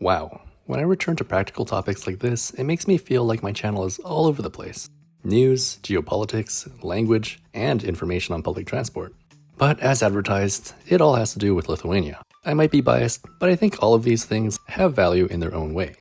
Wow, when I return to practical topics like this, it makes me feel like my channel is all over the place. News, geopolitics, language, and information on public transport. But as advertised, it all has to do with Lithuania. I might be biased, but I think all of these things have value in their own way.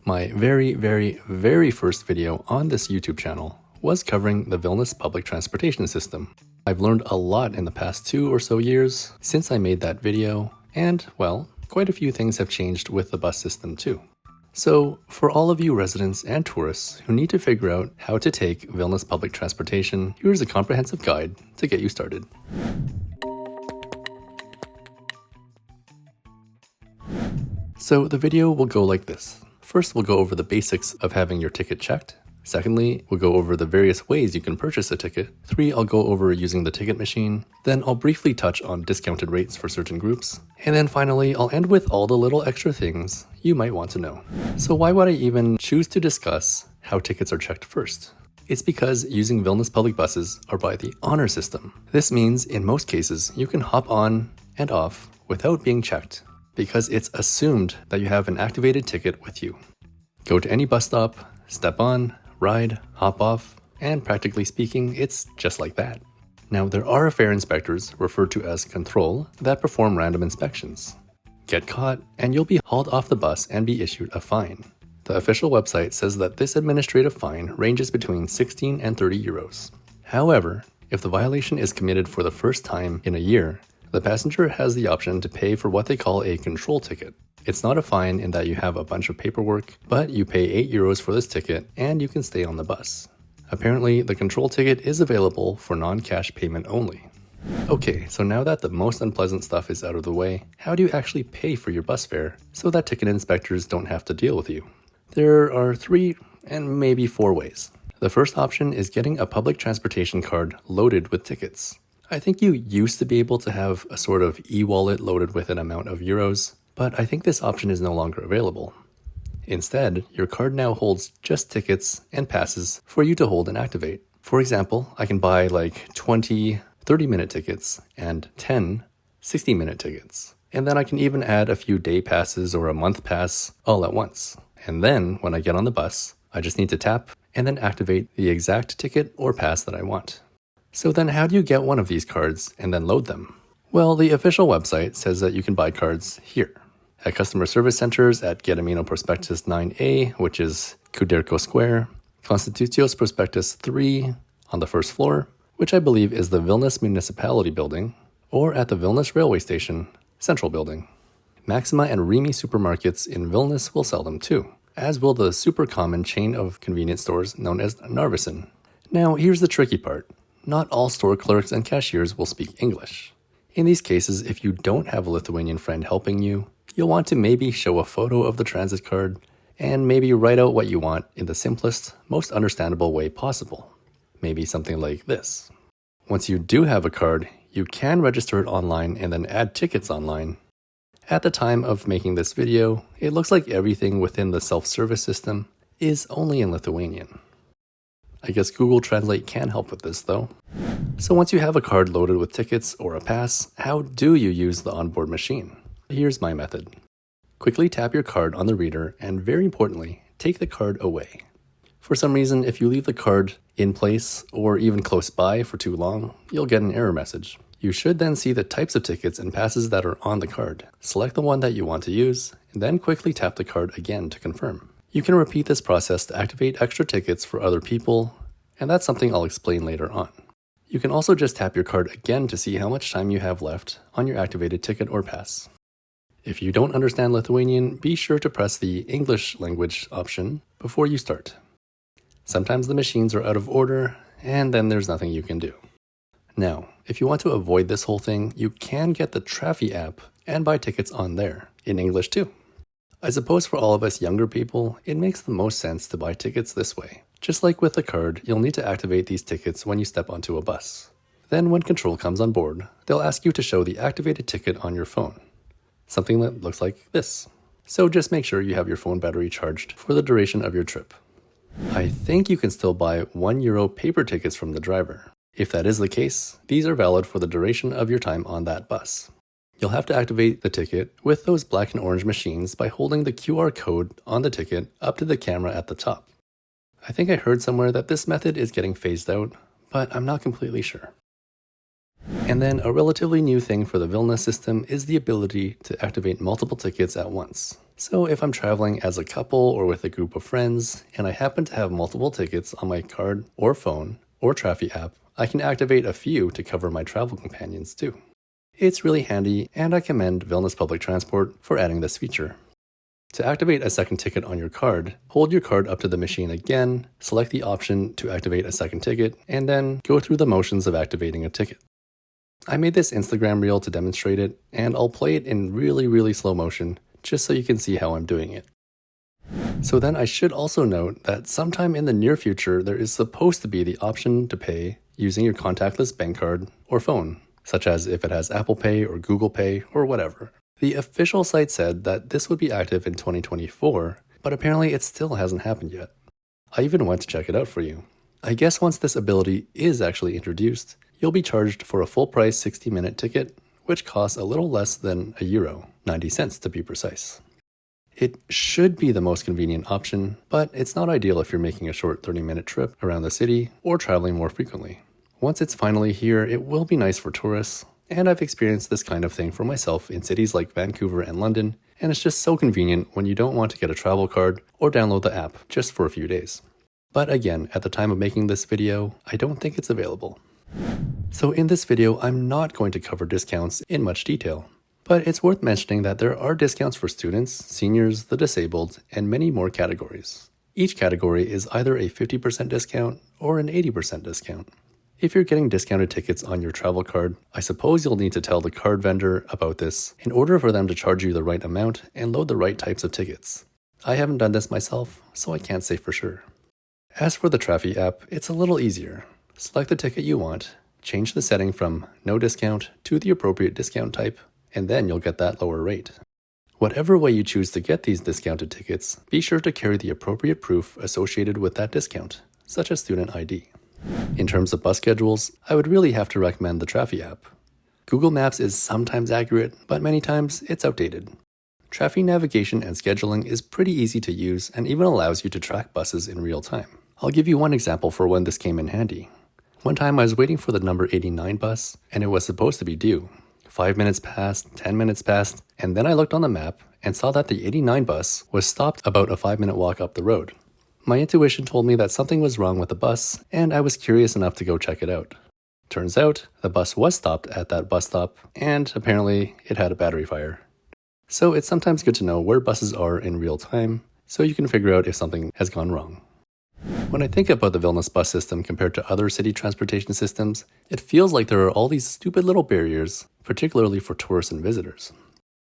My very first video on this YouTube channel was covering the Vilnius public transportation system. I've learned a lot in the past 2 or so years since I made that video, and, well, quite a few things have changed with the bus system too. So, for all of you residents and tourists who need to figure out how to take Vilnius public transportation, here's a comprehensive guide to get you started. So the video will go like this. First, we'll go over the basics of having your ticket checked. Secondly, we'll go over the various ways you can purchase a ticket. 3, I'll go over using the ticket machine. Then I'll briefly touch on discounted rates for certain groups. And then finally, I'll end with all the little extra things you might want to know. So why would I even choose to discuss how tickets are checked first? It's because using Vilnius public buses are by the honor system. This means in most cases, you can hop on and off without being checked, because it's assumed that you have an activated ticket with you. Go to any bus stop, step on, ride, hop off, and practically speaking, it's just like that. Now, there are fare inspectors, referred to as control, that perform random inspections. Get caught, and you'll be hauled off the bus and be issued a fine. The official website says that this administrative fine ranges between 16 and 30 euros. However, if the violation is committed for the first time in a year, the passenger has the option to pay for what they call a control ticket. It's not a fine in that you have a bunch of paperwork, but you pay 8 euros for this ticket and you can stay on the bus. Apparently, the control ticket is available for non-cash payment only. Okay, so now that the most unpleasant stuff is out of the way, how do you actually pay for your bus fare so that ticket inspectors don't have to deal with you? There are 3 and maybe 4 ways. The first option is getting a public transportation card loaded with tickets. I think you used to be able to have a sort of e-wallet loaded with an amount of euros, but I think this option is no longer available. Instead, your card now holds just tickets and passes for you to hold and activate. For example, I can buy like 20 30-minute tickets and 10 60-minute tickets. And then I can even add a few day passes or a month pass all at once. And then when I get on the bus, I just need to tap and then activate the exact ticket or pass that I want. So then how do you get one of these cards and then load them? Well, the official website says that you can buy cards here. At customer service centers at Gedimino Prospectus 9A, which is Kudirko Square, Konstitucijos Prospectus 3 on the first floor, which I believe is the Vilnius Municipality building, or at the Vilnius Railway Station, Central Building. Maxima and Rimi supermarkets in Vilnius will sell them too, as will the super common chain of convenience stores known as Narvesen. Now, here's the tricky part. Not all store clerks and cashiers will speak English. In these cases, if you don't have a Lithuanian friend helping you, you'll want to maybe show a photo of the transit card and maybe write out what you want in the simplest, most understandable way possible. Maybe something like this. Once you do have a card, you can register it online and then add tickets online. At the time of making this video, it looks like everything within the self-service system is only in Lithuanian. I guess Google Translate can help with this though. So once you have a card loaded with tickets or a pass, how do you use the onboard machine? Here's my method. Quickly tap your card on the reader and, very importantly, take the card away. For some reason, if you leave the card in place or even close by for too long, you'll get an error message. You should then see the types of tickets and passes that are on the card. Select the one that you want to use, and then quickly tap the card again to confirm. You can repeat this process to activate extra tickets for other people, and that's something I'll explain later on. You can also just tap your card again to see how much time you have left on your activated ticket or pass. If you don't understand Lithuanian, be sure to press the English language option before you start. Sometimes the machines are out of order, and then there's nothing you can do. Now, if you want to avoid this whole thing, you can get the Trafi app and buy tickets on there, in English too. I suppose for all of us younger people, it makes the most sense to buy tickets this way. Just like with the card, you'll need to activate these tickets when you step onto a bus. Then when control comes on board, they'll ask you to show the activated ticket on your phone. Something that looks like this. So just make sure you have your phone battery charged for the duration of your trip. I think you can still buy €1 paper tickets from the driver. If that is the case, these are valid for the duration of your time on that bus. You'll have to activate the ticket with those black and orange machines by holding the QR code on the ticket up to the camera at the top. I think I heard somewhere that this method is getting phased out, but I'm not completely sure. And then a relatively new thing for the Vilnius system is the ability to activate multiple tickets at once. So if I'm traveling as a couple or with a group of friends, and I happen to have multiple tickets on my card or phone or Trafi app, I can activate a few to cover my travel companions too. It's really handy, and I commend Vilnius Public Transport for adding this feature. To activate a second ticket on your card, hold your card up to the machine again, select the option to activate a second ticket, and then go through the motions of activating a ticket. I made this Instagram reel to demonstrate it, and I'll play it in really slow motion just so you can see how I'm doing it. So then I should also note that sometime in the near future there is supposed to be the option to pay using your contactless bank card or phone, such as if it has Apple Pay or Google Pay or whatever. The official site said that this would be active in 2024, but apparently it still hasn't happened yet. I even went to check it out for you. I guess once this ability is actually introduced, you'll be charged for a full price 60-minute ticket, which costs a little less than €1, 90 cents to be precise. It should be the most convenient option, but it's not ideal if you're making a short 30-minute trip around the city or traveling more frequently. Once it's finally here, it will be nice for tourists, and I've experienced this kind of thing for myself in cities like Vancouver and London, and it's just so convenient when you don't want to get a travel card or download the app just for a few days. But again, at the time of making this video, I don't think it's available. So in this video, I'm not going to cover discounts in much detail, but it's worth mentioning that there are discounts for students, seniors, the disabled, and many more categories. Each category is either a 50% discount or an 80% discount. If you're getting discounted tickets on your travel card, I suppose you'll need to tell the card vendor about this in order for them to charge you the right amount and load the right types of tickets. I haven't done this myself, so I can't say for sure. As for the Trafi app, it's a little easier. Select the ticket you want, change the setting from no discount to the appropriate discount type, and then you'll get that lower rate. Whatever way you choose to get these discounted tickets, be sure to carry the appropriate proof associated with that discount, such as student ID. In terms of bus schedules, I would really have to recommend the Trafi app. Google Maps is sometimes accurate, but many times it's outdated. Trafi navigation and scheduling is pretty easy to use and even allows you to track buses in real time. I'll give you one example for when this came in handy. One time I was waiting for the number 89 bus, and it was supposed to be due. 5 minutes passed, 10 minutes passed, and then I looked on the map and saw that the 89 bus was stopped about a 5-minute walk up the road. My intuition told me that something was wrong with the bus, and I was curious enough to go check it out. Turns out, the bus was stopped at that bus stop, and apparently it had a battery fire. So it's sometimes good to know where buses are in real time, so you can figure out if something has gone wrong. When I think about the Vilnius bus system compared to other city transportation systems, it feels like there are all these stupid little barriers, particularly for tourists and visitors.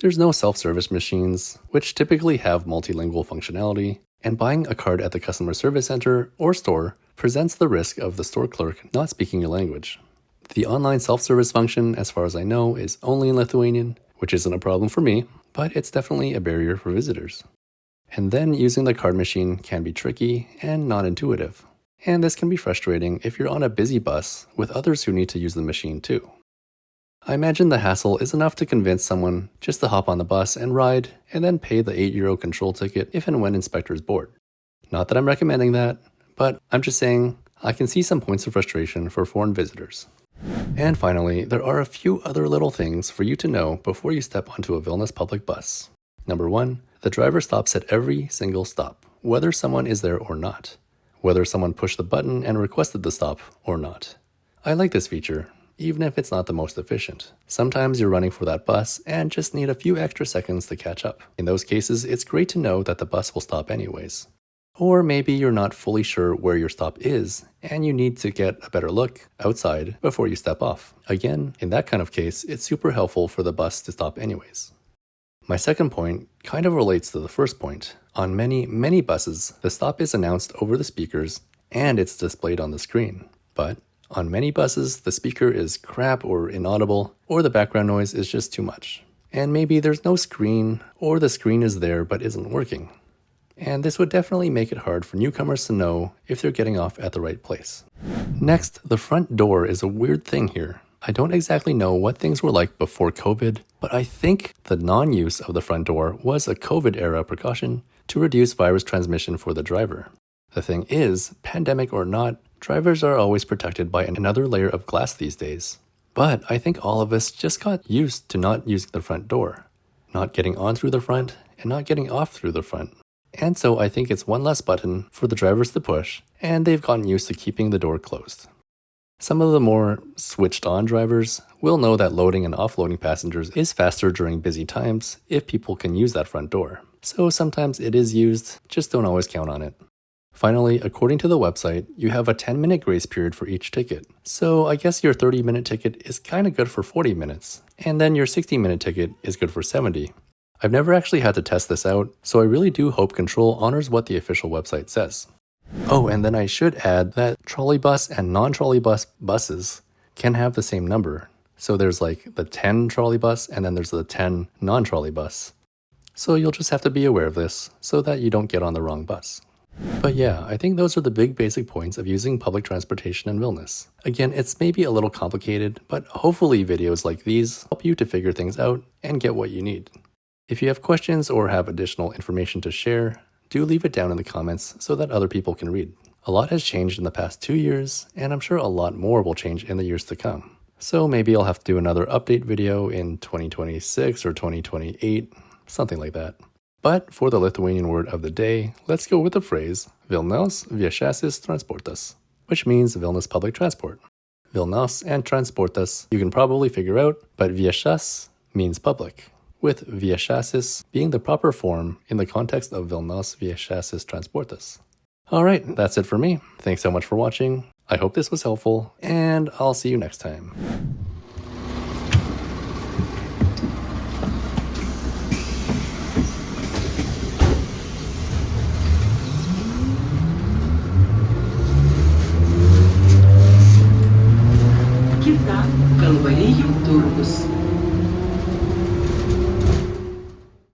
There's no self-service machines, which typically have multilingual functionality, and buying a card at the customer service center or store presents the risk of the store clerk not speaking your language. The online self-service function, as far as I know, is only in Lithuanian, which isn't a problem for me, but it's definitely a barrier for visitors. And then using the card machine can be tricky and not intuitive. And this can be frustrating if you're on a busy bus with others who need to use the machine too. I imagine the hassle is enough to convince someone just to hop on the bus and ride, and then pay the €8 control ticket if and when inspectors board. Not that I'm recommending that, but I'm just saying I can see some points of frustration for foreign visitors. And finally, there are a few other little things for you to know before you step onto a Vilnius public bus. Number 1, the driver stops at every single stop, whether someone is there or not, whether someone pushed the button and requested the stop or not. I like this feature, even if it's not the most efficient. Sometimes you're running for that bus and just need a few extra seconds to catch up. In those cases, it's great to know that the bus will stop anyways. Or maybe you're not fully sure where your stop is, and you need to get a better look outside before you step off. Again, in that kind of case, it's super helpful for the bus to stop anyways. My second point kind of relates to the first point. On many buses, the stop is announced over the speakers and it's displayed on the screen. But on many buses, the speaker is crap or inaudible, or the background noise is just too much. And maybe there's no screen, or the screen is there but isn't working. And this would definitely make it hard for newcomers to know if they're getting off at the right place. Next, the front door is a weird thing here. I don't exactly know what things were like before COVID, but I think the non-use of the front door was a COVID-era precaution to reduce virus transmission for the driver. The thing is, pandemic or not, drivers are always protected by another layer of glass these days. But I think all of us just got used to not using the front door, not getting on through the front and not getting off through the front. And so I think it's one less button for the drivers to push, and they've gotten used to keeping the door closed. Some of the more switched-on drivers will know that loading and offloading passengers is faster during busy times if people can use that front door. So sometimes it is used, just don't always count on it. Finally, according to the website, you have a 10-minute grace period for each ticket. So I guess your 30-minute ticket is kind of good for 40 minutes, and then your 60-minute ticket is good for 70. I've never actually had to test this out, so I really do hope Control honors what the official website says. Oh, and then I should add that trolleybus and non-trolleybus buses can have the same number. So there's like the 10 trolleybus and then there's the 10 non-trolleybus. So you'll just have to be aware of this so that you don't get on the wrong bus. But yeah, I think those are the big basic points of using public transportation in Vilnius. Again, it's maybe a little complicated, but hopefully videos like these help you to figure things out and get what you need. If you have questions or have additional information to share, do leave it down in the comments so that other people can read. A lot has changed in the past 2 years, and I'm sure a lot more will change in the years to come. So maybe I'll have to do another update video in 2026 or 2028, something like that. But for the Lithuanian word of the day, let's go with the phrase Vilnius viešasis transportas, which means Vilnius public transport. Vilnius and transportas you can probably figure out, but viešas means public, with viešasis being the proper form in the context of Vilnius viešasis transportas. Alright, that's it for me. Thanks so much for watching. I hope this was helpful, and I'll see you next time. Kita Kalvarijų turgus.